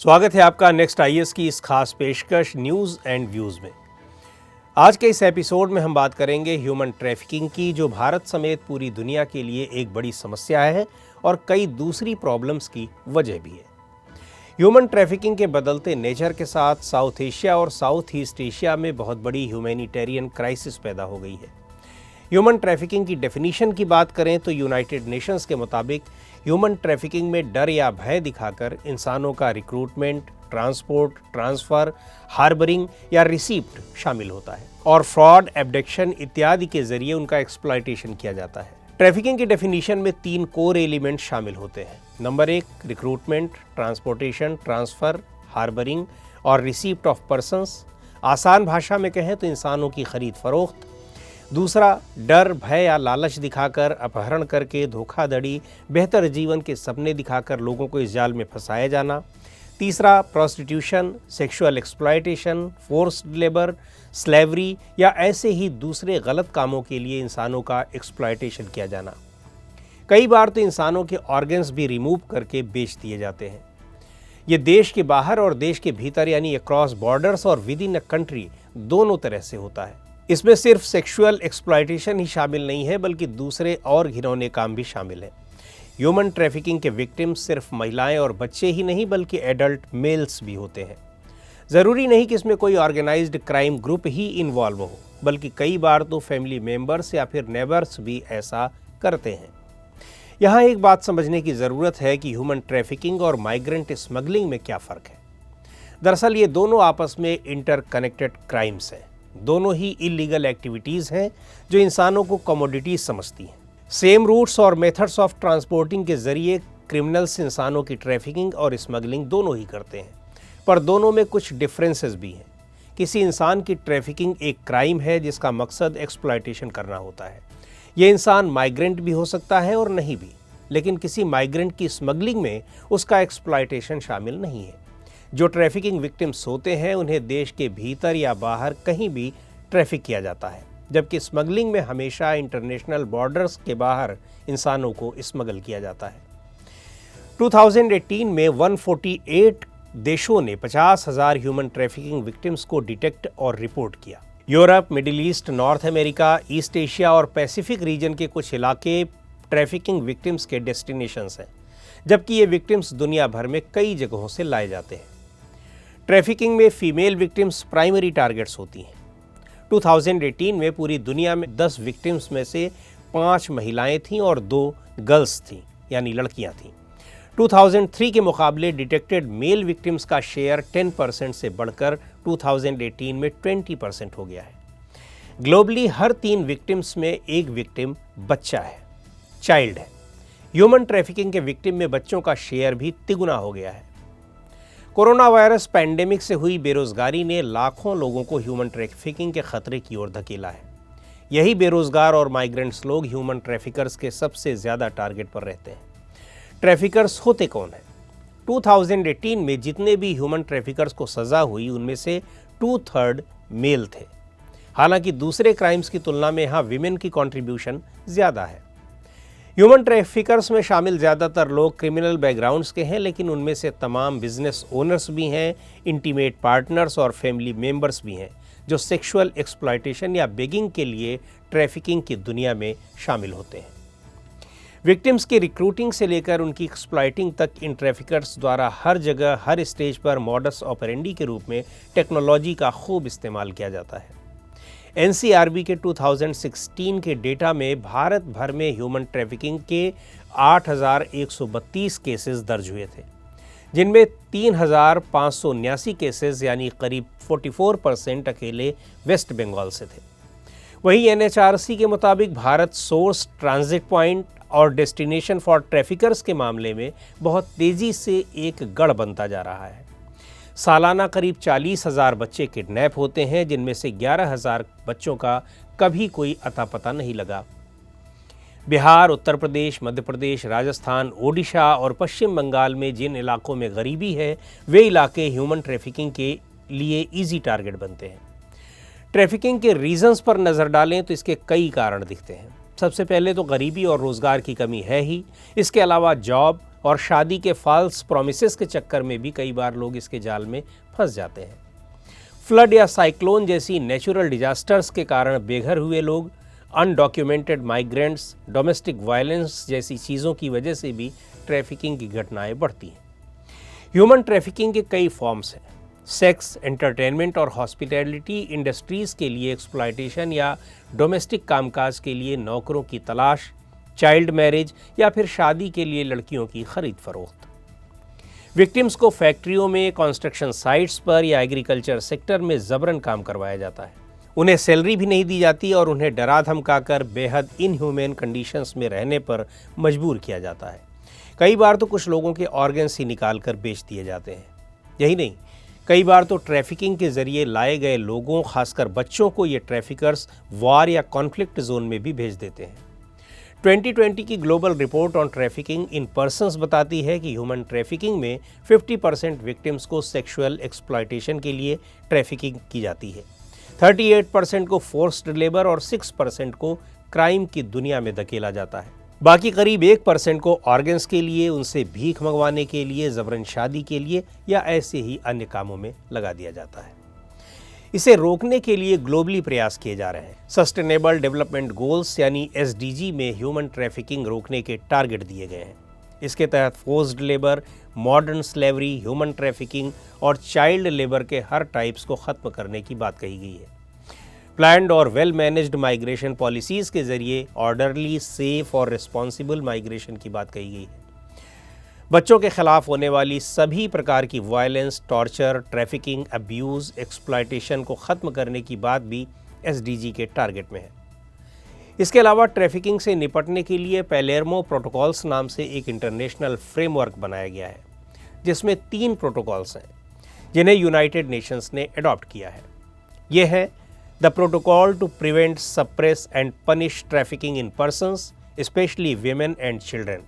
स्वागत है आपका नेक्स्ट आईएएस की इस खास पेशकश न्यूज़ एंड व्यूज़ में। आज के इस एपिसोड में हम बात करेंगे ह्यूमन ट्रैफिकिंग की, जो भारत समेत पूरी दुनिया के लिए एक बड़ी समस्या है और कई दूसरी प्रॉब्लम्स की वजह भी है। ह्यूमन ट्रैफिकिंग के बदलते नेचर के साथ साउथ एशिया और साउथ ईस्ट एशिया में बहुत बड़ी ह्यूमैनिटेरियन क्राइसिस पैदा हो गई है। ह्यूमन ट्रैफिकिंग की डेफिनीशन की बात करें तो यूनाइटेड नेशंस के मुताबिक ह्यूमन ट्रैफिकिंग में डर या भय दिखाकर इंसानों का रिक्रूटमेंट, ट्रांसपोर्ट, ट्रांसफ़र, हार्बरिंग या रिसीप्ट शामिल होता है और फ्रॉड, एब्डक्शन इत्यादि के जरिए उनका एक्सप्लॉयटेशन किया जाता है। ट्रैफिकिंग की डेफिनीशन में 3 कोर एलिमेंट शामिल होते हैं। Number 1 recruitment, transportation, transfer, harbouring और रिसीप्ट ऑफ पर्सन्स। आसान भाषा में कहें तो इंसानों की खरीद फरोख्त। दूसरा डर, भय या लालच दिखाकर, अपहरण करके, धोखाधड़ी, बेहतर जीवन के सपने दिखाकर लोगों को इस जाल में फंसाया जाना। तीसरा prostitution, sexual exploitation, forced labour, slavery या ऐसे ही दूसरे गलत कामों के लिए इंसानों का एक्सप्लॉयटेशन किया जाना। कई बार तो इंसानों के ऑर्गन्स भी रिमूव करके बेच दिए जाते हैं। ये देश के बाहर और देश के भीतर यानी अक्रॉस बॉर्डर्स और विद इन अ कंट्री दोनों तरह से होता है। इसमें सिर्फ सेक्सुअल एक्सप्लॉयटेशन ही शामिल नहीं है बल्कि दूसरे और घिनौने काम भी शामिल हैं। ह्यूमन ट्रैफिकिंग के विक्टिम्स सिर्फ महिलाएं और बच्चे ही नहीं बल्कि एडल्ट मेल्स भी होते हैं। ज़रूरी नहीं कि इसमें कोई ऑर्गेनाइज्ड क्राइम ग्रुप ही इन्वॉल्व हो, बल्कि कई बार तो फैमिली मेंबर्स या फिर नेबर्स भी ऐसा करते हैं। यहाँ एक बात समझने की ज़रूरत है कि ह्यूमन ट्रैफिकिंग और माइग्रेंट स्मगलिंग में क्या फ़र्क है। दरअसल ये दोनों आपस में इंटरकनेक्टेड क्राइम्स हैं। दोनों ही इलीगल एक्टिविटीज़ हैं जो इंसानों को कमोडिटीज समझती हैं। सेम रूट्स और मेथड्स ऑफ ट्रांसपोर्टिंग के जरिए क्रिमिनल्स इंसानों की ट्रैफिकिंग और स्मगलिंग दोनों ही करते हैं, पर दोनों में कुछ डिफरेंसेस भी हैं। किसी इंसान की ट्रैफिकिंग एक क्राइम है जिसका मकसद एक्सप्लॉयटेशन करना होता है। ये इंसान माइग्रेंट भी हो सकता है और नहीं भी, लेकिन किसी माइग्रेंट की स्मगलिंग में उसका एक्सप्लॉयटेशन शामिल नहीं है। जो ट्रैफिकिंग विक्टिम्स होते हैं उन्हें देश के भीतर या बाहर कहीं भी ट्रैफिक किया जाता है, जबकि स्मगलिंग में हमेशा इंटरनेशनल बॉर्डर्स के बाहर इंसानों को स्मगल किया जाता है। 2018 में 148 देशों ने 50,000 ह्यूमन ट्रैफिकिंग विक्टिम्स को डिटेक्ट और रिपोर्ट किया। Europe, middle east, north America, east Asia और पैसिफिक रीजन के कुछ इलाके ट्रैफिकिंग विक्टिम्स के डेस्टिनेशंस हैं, जबकि ये विक्टिम्स दुनिया भर में कई जगहों से लाए जाते हैं। ट्रैफिकिंग में फीमेल विक्टिम्स प्राइमरी टारगेट्स होती हैं। 2018 में पूरी दुनिया में 10 विक्टिम्स में से 5 महिलाएं थीं और 2 गर्ल्स थीं यानी लड़कियां थीं। 2003 के मुकाबले डिटेक्टेड मेल विक्टिम्स का शेयर 10% से बढ़कर 2018 में 20% हो गया है। ग्लोबली हर 3 विक्टिम्स में एक विक्टिम बच्चा है, चाइल्ड है। ह्यूमन ट्रैफिकिंग के विक्टिम में बच्चों का शेयर भी तिगुना हो गया है। कोरोना वायरस पैंडेमिक से हुई बेरोजगारी ने लाखों लोगों को ह्यूमन ट्रैफिकिंग के खतरे की ओर धकेला है। यही बेरोजगार और माइग्रेंट्स लोग ह्यूमन ट्रैफिकर्स के सबसे ज़्यादा टारगेट पर रहते हैं। ट्रैफिकर्स होते कौन हैं? 2018 में जितने भी ह्यूमन ट्रैफिकर्स को सज़ा हुई उनमें से 2/3 मेल थे। हालांकि दूसरे क्राइम्स की तुलना में यहाँ विमेन की कॉन्ट्रीब्यूशन ज़्यादा है। ह्यूमन ट्रैफिकर्स में शामिल ज़्यादातर लोग क्रिमिनल बैकग्राउंड्स के हैं, लेकिन उनमें से तमाम बिजनेस ओनर्स भी हैं, इंटीमेट पार्टनर्स और फैमिली मेंबर्स भी हैं जो सेक्सुअल एक्सप्लॉयटेशन या बेगिंग के लिए ट्रैफिकिंग की दुनिया में शामिल होते हैं। विक्टिम्स की रिक्रूटिंग से लेकर उनकी एक्सप्लॉयटिंग तक इन ट्रैफिकर्स द्वारा हर जगह, हर स्टेज पर मॉडस ऑपरेंडी के रूप में टेक्नोलॉजी का खूब इस्तेमाल किया जाता है। एनसीआरबी के 2016 के डेटा में भारत भर में ह्यूमन ट्रैफिकिंग के 8,132 केसेस दर्ज हुए थे, जिनमें 3,579 केसेस यानी करीब 44% अकेले वेस्ट बंगाल से थे। वहीं एनएचआरसी के मुताबिक भारत सोर्स, ट्रांजिट पॉइंट और डेस्टिनेशन फॉर ट्रैफिकर्स के मामले में बहुत तेज़ी से एक गढ़ बनता जा रहा है। सालाना करीब 40,000 बच्चे किडनैप होते हैं, जिनमें से 11,000 बच्चों का कभी कोई अता पता नहीं लगा। बिहार, उत्तर प्रदेश, मध्य प्रदेश, राजस्थान, ओडिशा और पश्चिम बंगाल में जिन इलाकों में गरीबी है वे इलाके ह्यूमन ट्रैफिकिंग के लिए ईजी टारगेट बनते हैं। ट्रैफिकिंग के रीजंस पर नज़र डालें तो इसके कई कारण दिखते हैं। सबसे पहले तो गरीबी और रोज़गार की कमी है ही, इसके अलावा जॉब और शादी के फॉल्स प्रॉमिसेस के चक्कर में भी कई बार लोग इसके जाल में फंस जाते हैं। फ्लड या साइक्लोन जैसी नेचुरल डिजास्टर्स के कारण बेघर हुए लोग, अनडॉक्यूमेंटेड माइग्रेंट्स, डोमेस्टिक वायलेंस जैसी चीज़ों की वजह से भी ट्रैफिकिंग की घटनाएं बढ़ती हैं। ह्यूमन ट्रैफिकिंग के कई फॉर्म्स हैं। सेक्स, एंटरटेनमेंट और हॉस्पिटैलिटी इंडस्ट्रीज़ के लिए एक्सप्लॉयटेशन या डोमेस्टिक कामकाज के लिए नौकरों की तलाश, चाइल्ड मैरिज या फिर शादी के लिए लड़कियों की खरीद फरोख्त। विक्टिम्स को फैक्ट्रियों में, कंस्ट्रक्शन साइट्स पर या एग्रीकल्चर सेक्टर में ज़बरन काम करवाया जाता है। उन्हें सैलरी भी नहीं दी जाती और उन्हें डरा धमकाकर बेहद इनह्यूमन कंडीशंस में रहने पर मजबूर किया जाता है। कई बार तो कुछ लोगों के ऑर्गन्स ही निकाल कर बेच दिए जाते हैं। यही नहीं, कई बार तो ट्रैफिकिंग के जरिए लाए गए लोगों, खासकर बच्चों को ये ट्रैफिकर्स वार या कॉन्फ्लिक्ट जोन में भी भेज देते हैं। 2020 की global report on trafficking in persons बताती है कि ह्यूमन ट्रैफिकिंग में 50% विक्टिम्स को सेक्सुअल एक्सप्लॉयटेशन के लिए ट्रैफिकिंग की जाती है, 38% को फोर्स्ड लेबर और 6% को क्राइम की दुनिया में धकेला जाता है। बाकी करीब 1% को ऑर्गन्स के लिए, उनसे भीख मंगवाने के लिए, ज़बरन शादी के लिए या ऐसे ही अन्य कामों में लगा दिया जाता है। इसे रोकने के लिए ग्लोबली प्रयास किए जा रहे हैं। सस्टेनेबल डेवलपमेंट गोल्स यानी SDG में ह्यूमन ट्रैफिकिंग रोकने के टारगेट दिए गए हैं। इसके तहत forced labour, modern slavery, human trafficking और चाइल्ड लेबर के हर टाइप्स को ख़त्म करने की बात कही गई है। प्लान्ड और वेल मैनेज्ड माइग्रेशन पॉलिसीज़ के जरिए ऑर्डरली, सेफ और रिस्पॉन्सिबल माइग्रेशन की बात कही गई है। बच्चों के खिलाफ होने वाली सभी प्रकार की violence, torture, trafficking, abuse, exploitation को ख़त्म करने की बात भी SDG के टारगेट में है। इसके अलावा ट्रैफिकिंग से निपटने के लिए पैलेर्मो प्रोटोकॉल्स नाम से एक इंटरनेशनल फ्रेमवर्क बनाया गया है, जिसमें 3 प्रोटोकॉल्स हैं जिन्हें यूनाइटेड नेशंस ने अडॉप्ट किया है। ये है the protocol to prevent, suppress and punish trafficking in persons, specially women and children,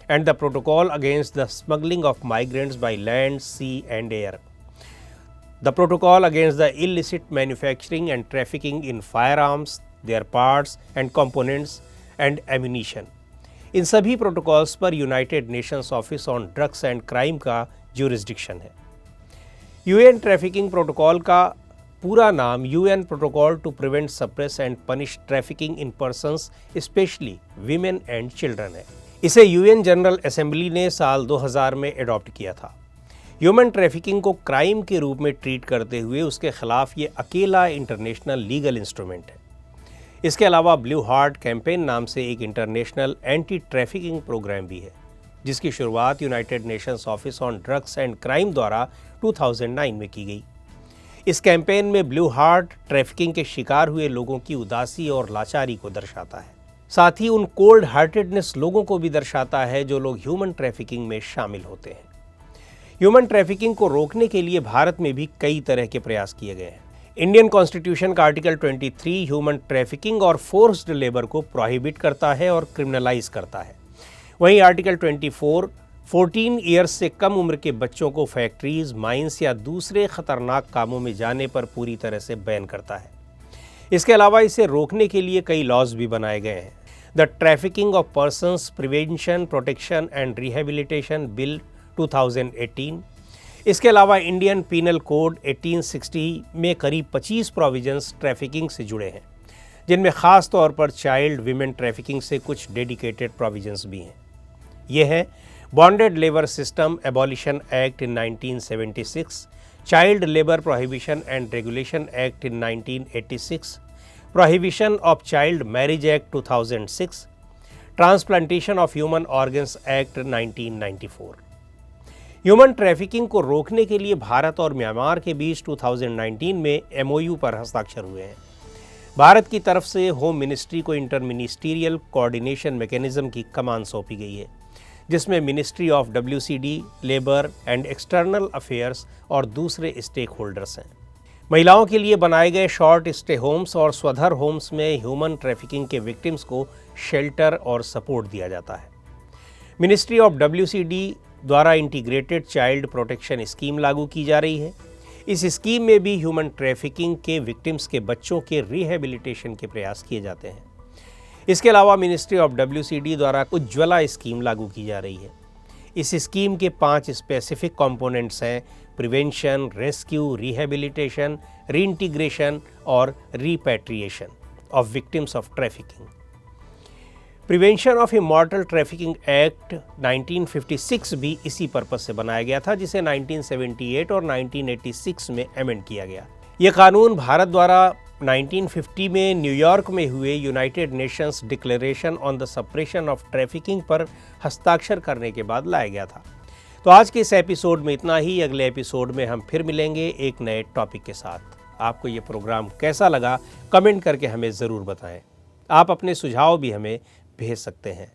and the protocol against the smuggling of migrants by land, sea and air. The protocol against the illicit manufacturing and trafficking in firearms, their parts and components and ammunition. इन सभी protocols पर United Nations office on drugs and crime का jurisdiction है। UN trafficking protocol का पूरा नाम UN protocol to prevent, suppress and punish trafficking in persons, specially women and children है। इसे UN जनरल असेंबली ने साल 2000 में अडॉप्ट किया था। ह्यूमन ट्रैफिकिंग को क्राइम के रूप में ट्रीट करते हुए उसके खिलाफ ये अकेला इंटरनेशनल लीगल इंस्ट्रूमेंट है। इसके अलावा ब्लू हार्ट कैंपेन नाम से एक इंटरनेशनल एंटी ट्रैफिकिंग प्रोग्राम भी है, जिसकी शुरुआत United Nations office on drugs and crime द्वारा 2009 में की गई। इस कैंपेन में ब्लू हार्ट ट्रैफिकिंग के शिकार हुए लोगों की उदासी और लाचारी को दर्शाता है, साथ ही उन कोल्ड हार्टेडनेस लोगों को भी दर्शाता है जो लोग ह्यूमन ट्रैफिकिंग में शामिल होते हैं। ह्यूमन ट्रैफिकिंग को रोकने के लिए भारत में भी कई तरह के प्रयास किए गए हैं। इंडियन कॉन्स्टिट्यूशन का आर्टिकल 23 ह्यूमन ट्रैफिकिंग और फोर्स्ड लेबर को प्रोहिबिट करता है और क्रिमिनलाइज करता है। वहीं आर्टिकल 24 14 ईयर्स से कम उम्र के बच्चों को फैक्ट्रीज, माइंस या दूसरे खतरनाक कामों में जाने पर पूरी तरह से बैन करता है। इसके अलावा इसे रोकने के लिए कई लॉज भी बनाए गए हैं। The trafficking of persons prevention, protection and rehabilitation bill 2018। इसके अलावा इंडियन पीनल कोड 1860 में करीब 25 प्रोविजंस ट्रैफिकिंग से जुड़े हैं, जिनमें ख़ास तौर पर चाइल्ड विमेन ट्रैफिकिंग से कुछ डेडिकेटेड प्रोविजंस भी हैं। ये है bonded labour system abolition act in 1976, child labour prohibition and regulation act in 1986, prohibition of child marriage act 2006, transplantation of human organs act 1994। Human trafficking को रोकने के लिए भारत और म्यांमार के बीच 2019 में MOU पर हस्ताक्षर हुए हैं। भारत की तरफ से होम मिनिस्ट्री को इंटर मिनिस्टीरियल कोऑर्डिनेशन मैकेनिज्म की कमान सौंपी गई है, जिसमें ministry of WCD, labour and external affairs और दूसरे स्टेक होल्डर्स हैं। महिलाओं के लिए बनाए गए शॉर्ट स्टे होम्स और स्वधर होम्स में ह्यूमन ट्रैफिकिंग के विक्टिम्स को शेल्टर और सपोर्ट दिया जाता है। मिनिस्ट्री ऑफ WCD द्वारा इंटीग्रेटेड चाइल्ड प्रोटेक्शन स्कीम लागू की जा रही है। इस स्कीम में भी ह्यूमन ट्रैफिकिंग के विक्टिम्स के बच्चों के रिहेबिलिटेशन के प्रयास किए जाते हैं। इसके अलावा मिनिस्ट्री ऑफ WCD द्वारा उज्ज्वला स्कीम लागू की जा रही है। इस स्कीम के 5 स्पेसिफिक कंपोनेंट्स हैं: प्रिवेंशन, रेस्क्यू, रिहेबिलिटेशन, रीइंटीग्रेशन और repatriation of victims of trafficking. Prevention of immortal trafficking act 1956 भी इसी पर्पस से बनाया गया था, जिसे 1978 और 1986 में अमेंड किया गया। यह कानून भारत द्वारा 1950 में न्यूयॉर्क में हुए United Nations declaration on the suppression of trafficking पर हस्ताक्षर करने के बाद लाया गया था। तो आज के इस एपिसोड में इतना ही। अगले एपिसोड में हम फिर मिलेंगे एक नए टॉपिक के साथ। आपको ये प्रोग्राम कैसा लगा कमेंट करके हमें ज़रूर बताएं। आप अपने सुझाव भी हमें भेज सकते हैं।